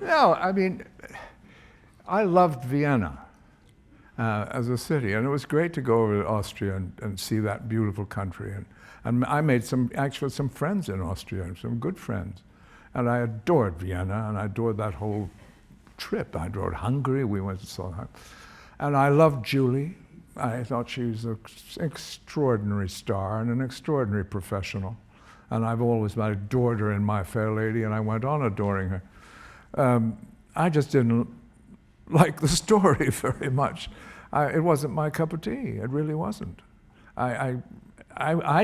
No, I mean, I loved Vienna as a city, and it was great to go over to Austria and see that beautiful country. And I made some friends in Austria, some good friends. And I adored Vienna, and I adored that whole trip. I adored Hungary. We went to saw her. And I loved Julie. I thought she was an extraordinary star and an extraordinary professional. And I've always adored her in My Fair Lady, and I went on adoring her. I just didn't like the story very much. It wasn't my cup of tea. It really wasn't. I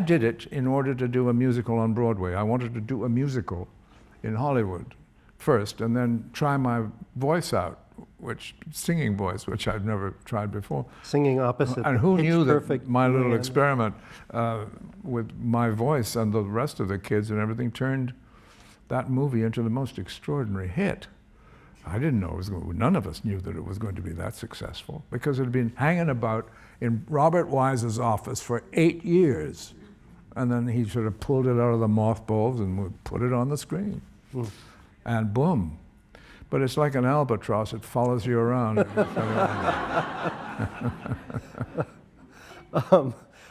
did it in order to do a musical on Broadway. I wanted to do a musical in Hollywood first, and then try my voice out, singing voice, which I'd never tried before. Singing opposite. And who knew that Perfect my little man. experiment with my voice and the rest of the kids and everything turned that movie into the most extraordinary hit. I didn't know none of us knew that it was going to be that successful, because it had been hanging about in Robert Wise's office for 8 years. And then he sort of pulled it out of the mothballs and we put it on the screen. And boom. But it's like an albatross, it follows you around.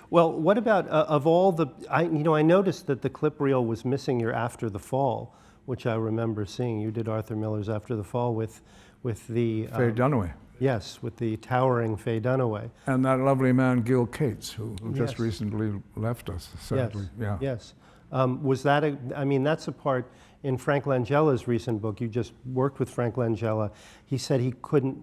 Well, what about of all the? I noticed that the clip reel was missing your After the Fall, which I remember seeing. You did Arthur Miller's After the Fall with the Faye Dunaway. Yes, with the towering Faye Dunaway. And that lovely man Gil Cates, who just Yes. recently left us, sadly. Yes. Yeah. Yes. Was that that's a part in Frank Langella's recent book. You just worked with Frank Langella. He said he couldn't.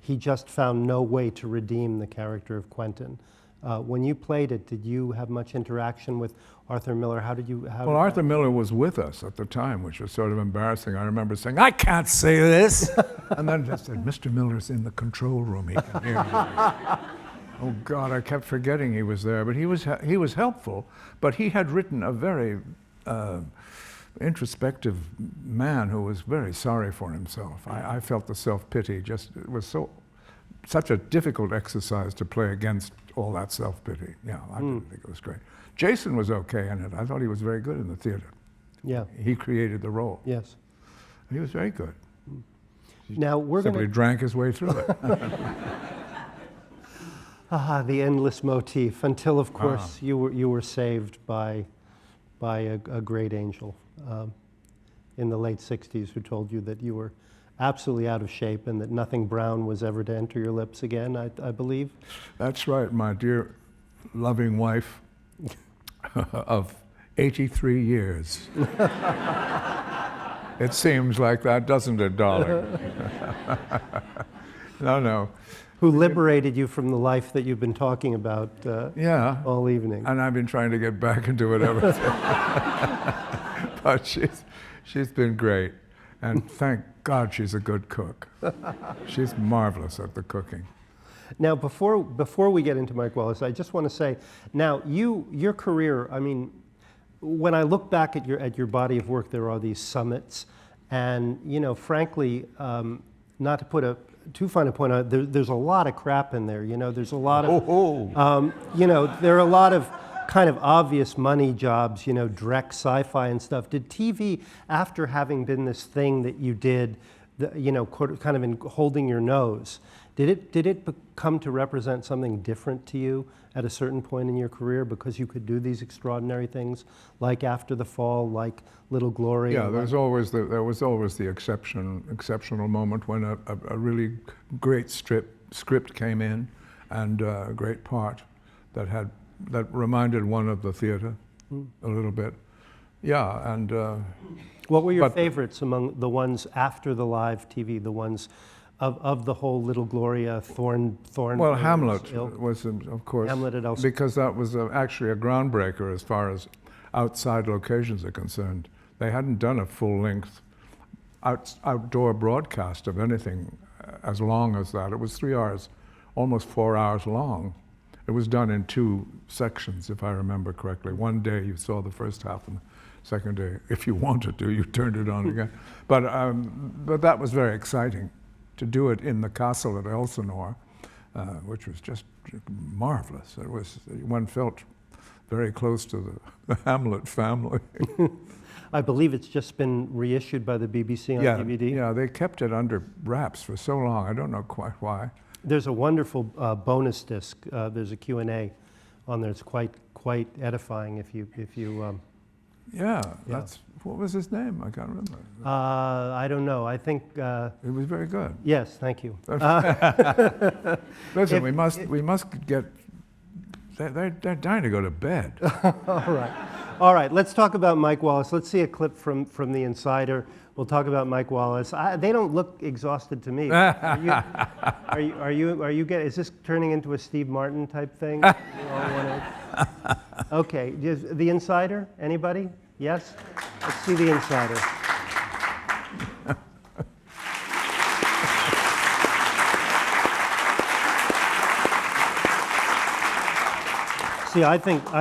He just found no way to redeem the character of Quentin. When you played it, did you have much interaction with Arthur Miller? How did you? Well, Arthur Miller was with us at the time, which was sort of embarrassing. I remember saying, "I can't say this," and then I said, "Mr. Miller's in the control room. He can hear me." Oh God, I kept forgetting he was there, but he was helpful. But he had written a very introspective man who was very sorry for himself. I felt the self-pity. It was such a difficult exercise to play against all that self-pity. Yeah, I didn't think it was great. Jason was okay in it. I thought he was very good in the theater. Yeah. He created the role. Yes. He was very good. Now we're Simply going to. drank his way through it. The endless motif. Until, of course, you were saved by a great angel in the late '60s who told you that you were absolutely out of shape and that nothing brown was ever to enter your lips again. I believe. That's right, my dear loving wife of 83 years. It seems like that, doesn't it, darling? No. who liberated you from the life that you've been talking about Yeah. all evening. And I've been trying to get back into it ever since. But she's been great. And thank God she's a good cook. She's marvelous at the cooking. Now, before we get into Mike Wallace, I just want to say, now your career, I mean, when I look back at your body of work, there are these summits, and frankly, not to put too fine a point on it, there's a lot of crap in there. There's a lot of, there are a lot of kind of obvious money jobs, direct sci-fi and stuff. Did TV, after having been this thing that you did, kind of in holding your nose, did it come to represent something different to you at a certain point in your career because you could do these extraordinary things like After the Fall, like Little Glory? Yeah, there was always the exceptional moment when a really great script came in, and a great part that reminded one of the theater a little bit. Yeah, and what were your favorites among the ones after the live TV, the ones of the whole Little Gloria, Thorn? Well, Hamlet was, of course, Hamlet at Elsinore. because that was actually a groundbreaker as far as outside locations are concerned. They hadn't done a full-length outdoor broadcast of anything as long as that. It was 3 hours, almost 4 hours long. It was done in 2 sections, if I remember correctly. One day you saw the first half, and the second day, if you wanted to, you turned it on again. But that was very exciting, to do it in the castle at Elsinore, which was just marvelous. One felt very close to the Hamlet family. I believe it's just been reissued by the BBC on DVD. Yeah, they kept it under wraps for so long. I don't know quite why. There's a wonderful bonus disc. There's a Q&A on there. It's quite edifying if you. Yeah, that's what was his name? I can't remember. I don't know. I think. It was very good. Yes, thank you. Listen, we must get. They're dying to go to bed. All right. Let's talk about Mike Wallace. Let's see a clip from The Insider. We'll talk about Mike Wallace. They don't look exhausted to me. Are you getting? Is this turning into a Steve Martin type thing? Okay. The Insider. Anybody? Yes. Let's see The Insider. See, I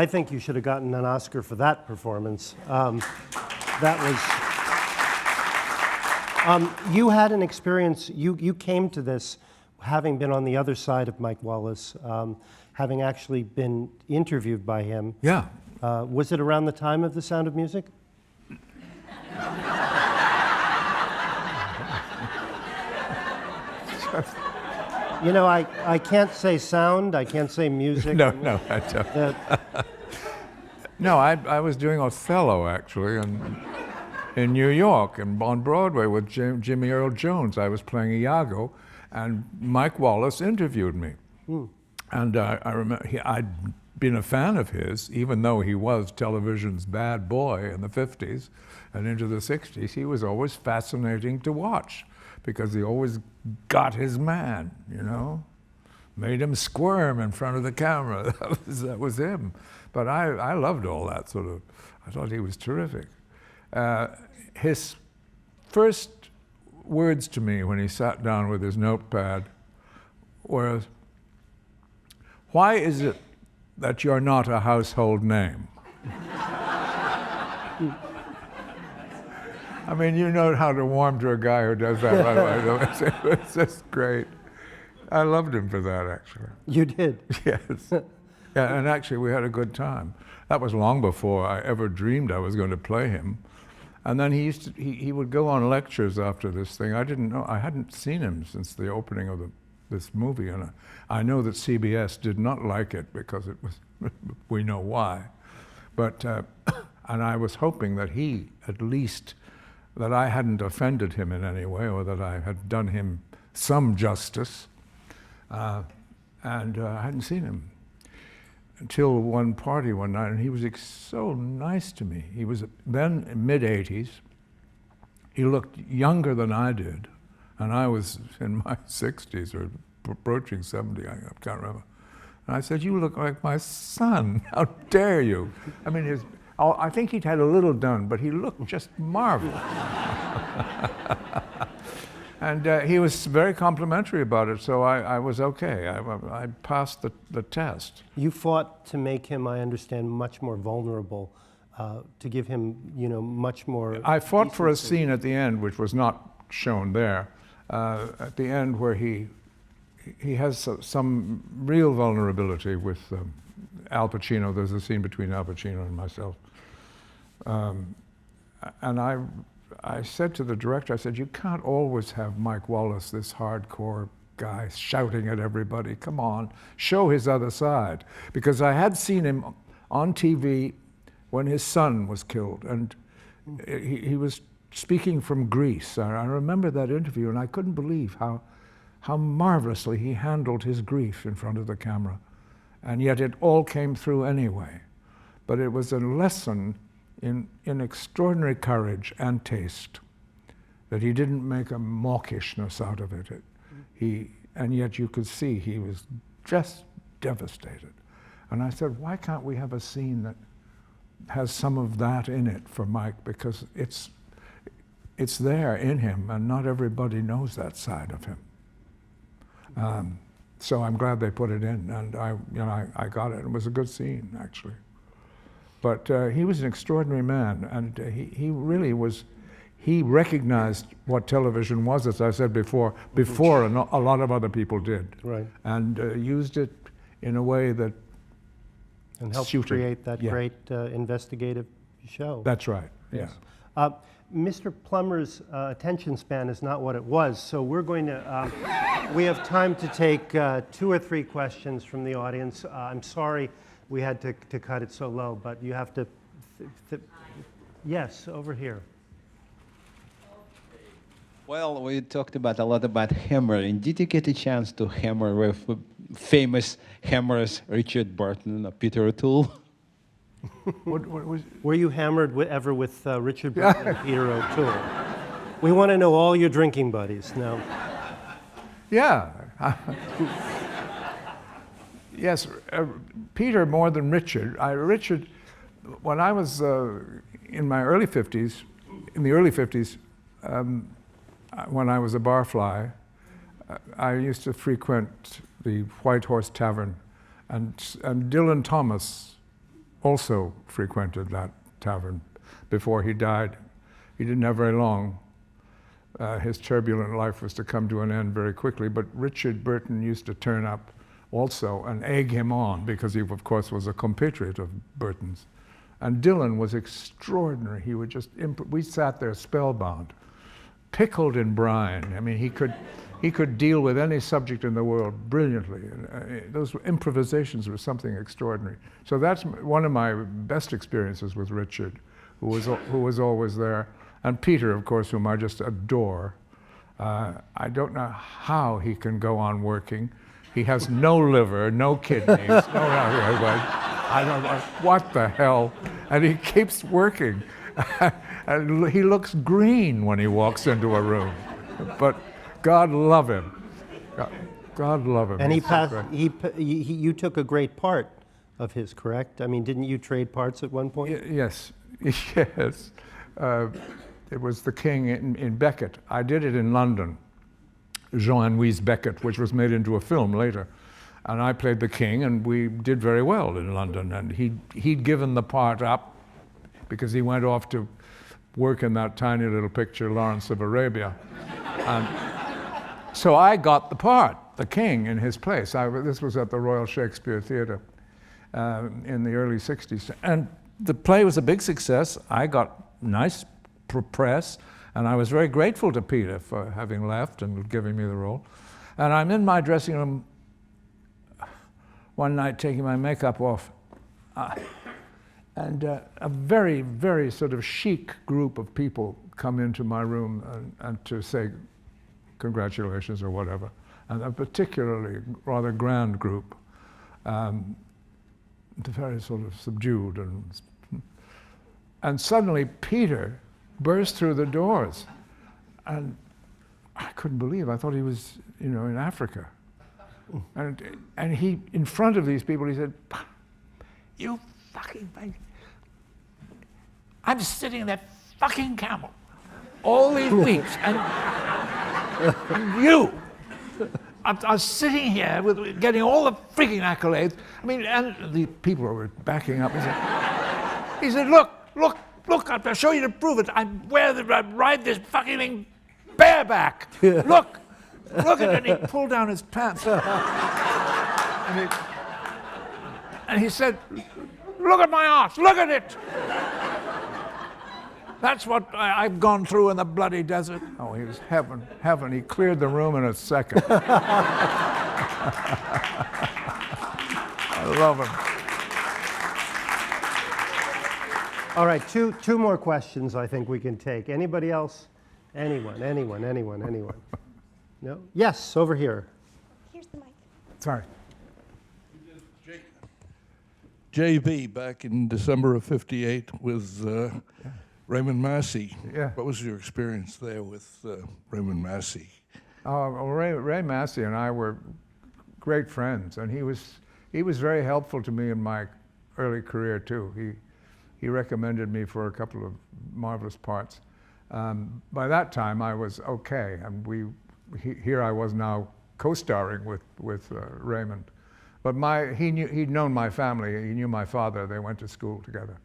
think you should have gotten an Oscar for that performance. That was. You had an experience. You came to this having been on the other side of Mike Wallace, having actually been interviewed by him. Yeah. Was it around the time of The Sound of Music? I can't say sound, I can't say music. No, I don't. No, I was doing Othello, actually, in New York, and on Broadway with Jimmy Earl Jones. I was playing Iago, and Mike Wallace interviewed me. And I remember I'd been a fan of his, even though he was television's bad boy in the 50s and into the 60s. He was always fascinating to watch, because he always got his man, made him squirm in front of the camera. That was him. But I loved all that sort of. I thought he was terrific. His first words to me when he sat down with his notepad were, "Why is it that you're not a household name?" I mean, you know how to warm to a guy who does that right away. It's just great. I loved him for that, actually. You did? Yes. Yeah, and actually we had a good time. That was long before I ever dreamed I was going to play him. And then he would go on lectures after this thing. I didn't know, I hadn't seen him since the opening of this movie, and I know that CBS did not like it because it was, we know why. But, and I was hoping that he, at least, that I hadn't offended him in any way, or that I had done him some justice. And I hadn't seen him until one party one night, and he was so nice to me. He was then mid-80s. He looked younger than I did, and I was in my 60s or approaching 70, I can't remember. And I said, "You look like my son. How dare you?" I mean, I think he'd had a little done, but he looked just marvelous. And he was very complimentary about it, so I was okay. I passed the test. You fought to make him, I understand, much more vulnerable, to give him, much more... I fought for a scene at the end, which was not shown there, at the end where he has some real vulnerability with Al Pacino. There's a scene between Al Pacino and myself. And I said to the director, I said, "You can't always have Mike Wallace, this hardcore guy, shouting at everybody. Come on, show his other side." Because I had seen him on TV when his son was killed, and he was speaking from Greece. I remember that interview, and I couldn't believe how marvelously he handled his grief in front of the camera. And yet it all came through anyway. But it was a lesson in extraordinary courage and taste, that he didn't make a mawkishness out of it. And yet you could see he was just devastated. And I said, why can't we have a scene that has some of that in it for Mike? Because it's there in him, and not everybody knows that side of him. So I'm glad they put it in, and I got it. It was a good scene, actually. But he was an extraordinary man, and he really was. He recognized what television was, as I said before a lot of other people did, right, and used it in a way that and helped suited. Create that great investigative show. That's right. Yes. Yeah. Mr. Plummer's attention span is not what it was, so we're going to. We have time to take 2 or 3 questions from the audience. I'm sorry we had to cut it so low, but you have to. Yes, over here. Well, we talked a lot about hammering. Did you get a chance to hammer with famous hammers Richard Burton or Peter O'Toole? What was? Were you hammered ever with Richard Burton and Peter O'Toole? We want to know all your drinking buddies now. Yeah. Yes, Peter more than Richard. Richard, when I was in my early 50s, when I was a barfly, I used to frequent the White Horse Tavern, and Dylan Thomas also frequented that tavern before he died. He didn't have very long. His turbulent life was to come to an end very quickly, but Richard Burton used to turn up also and egg him on, because he, of course, was a compatriot of Burton's. And Dylan was extraordinary. He would just, we sat there spellbound, pickled in brine. I mean, he could deal with any subject in the world brilliantly. Those improvisations were something extraordinary. So that's one of my best experiences with Richard, who was always there. And Peter, of course, whom I just adore. I don't know how he can go on working. He has no liver, no kidneys, I don't know, what the hell? And he keeps working. And he looks green when he walks into a room. But God love him. God love him. And you took a great part of his, correct? I mean, didn't you trade parts at one point? Yes, yes. It was the king in Beckett. I did it in London, Jean-Louis Beckett, which was made into a film later. And I played the king, and we did very well in London. And he'd given the part up because he went off to work in that tiny little picture, Lawrence of Arabia. And so I got the part, the king, in his place. This was at the Royal Shakespeare Theatre in the early 60s. And the play was a big success. I got nice press, and I was very grateful to Peter for having left and giving me the role. And I'm in my dressing room one night taking my makeup off, and a very, very sort of chic group of people come into my room and to say congratulations or whatever, and a particularly rather grand group, very sort of subdued, and suddenly Peter burst through the doors, and I couldn't believe. I thought he was, in Africa. And he, in front of these people, he said, "You fucking thing. I'm sitting in that fucking camel all these weeks, and you are sitting here getting all the freaking accolades." I mean, and the people were backing up. He said, look, I'll show you to prove it. I ride this fucking thing bareback. Look at it. And he pulled down his pants. And he said, "Look at my arse, look at it. That's what I've gone through in the bloody desert." Oh, he was heaven. He cleared the room in a second. I love him. All right, two more questions I think we can take. Anybody else? Anyone? No? Yes, over here. Here's the mic. Sorry. JB back in December of '58 with Raymond Massey. Yeah. What was your experience there with Raymond Massey? Well, Ray Massey and I were great friends, and he was very helpful to me in my early career too. He recommended me for a couple of marvelous parts. By that time, I was okay, and here I was now co-starring with Raymond. But he'd known my family. He knew my father. They went to school together.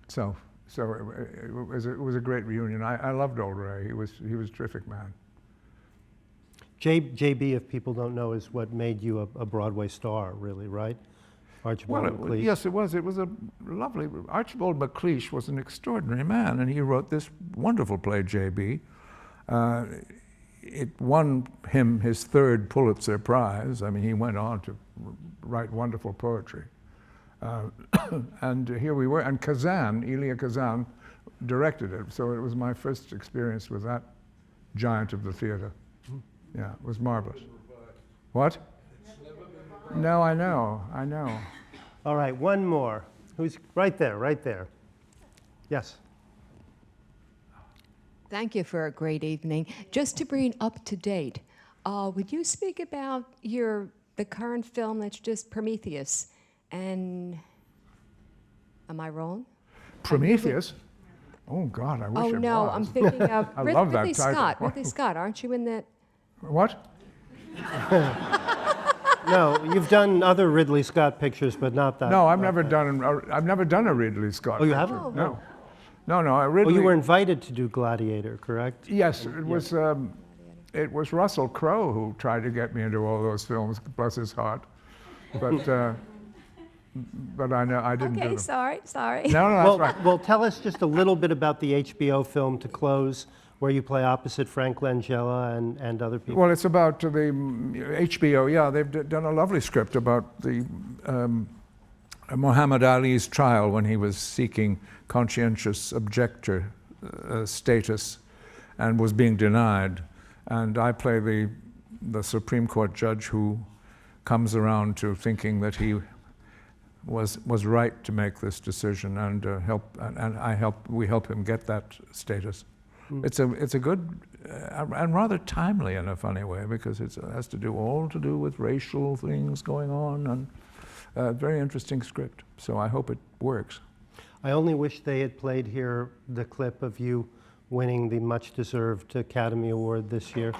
So it was a great reunion. I loved old Ray. He was a terrific man. JB, if people don't know, is what made you a Broadway star, really, right? Archibald MacLeish. Yes, it was. It was a lovely. Archibald MacLeish was an extraordinary man, and he wrote this wonderful play, JB. It won him his third Pulitzer Prize. I mean, he went on to write wonderful poetry. And here we were, and Elia Kazan directed it, so it was my first experience with that giant of the theater. Yeah, it was marvelous. What? No, I know. All right, one more. Who's right there? Yes. Thank you for a great evening. Just to bring up to date, would you speak about the current film that's just Prometheus? And am I wrong? Prometheus? Oh God, I wish it was. Oh no, I'm thinking of I love that Ridley title. Scott. Ridley Scott, aren't you in that? What? No, you've done other Ridley Scott pictures, but not that. No, I've never done a Ridley Scott. Oh, you picture. haven't? No. No. Oh, Ridley. you were invited to do Gladiator, correct? Yes, it was. It was Russell Crowe who tried to get me into all those films. Bless his heart. But I know I didn't do Okay, them. sorry. No, that's right. Well, tell us just a little bit about the HBO film to close, where you play opposite Frank Langella and other people. Well, it's about the HBO. Yeah, they've done a lovely script about the Muhammad Ali's trial when he was seeking conscientious objector status and was being denied. And I play the Supreme Court judge who comes around to thinking that he was right to make this decision, and we help him get that status. It's a good and rather timely in a funny way, because it has to do with racial things going on, and a very interesting script. So I hope it works. I only wish they had played here the clip of you winning the much-deserved Academy Award this year.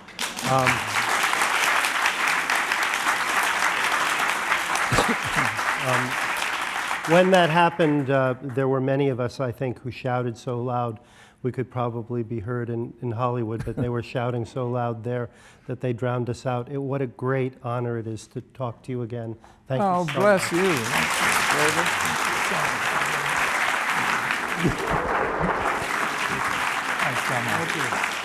When that happened, there were many of us, I think, who shouted so loud we could probably be heard in Hollywood, but they were shouting so loud there that they drowned us out. What a great honor it is to talk to you again. Thank you so much. Oh, bless you. David. Thanks so much.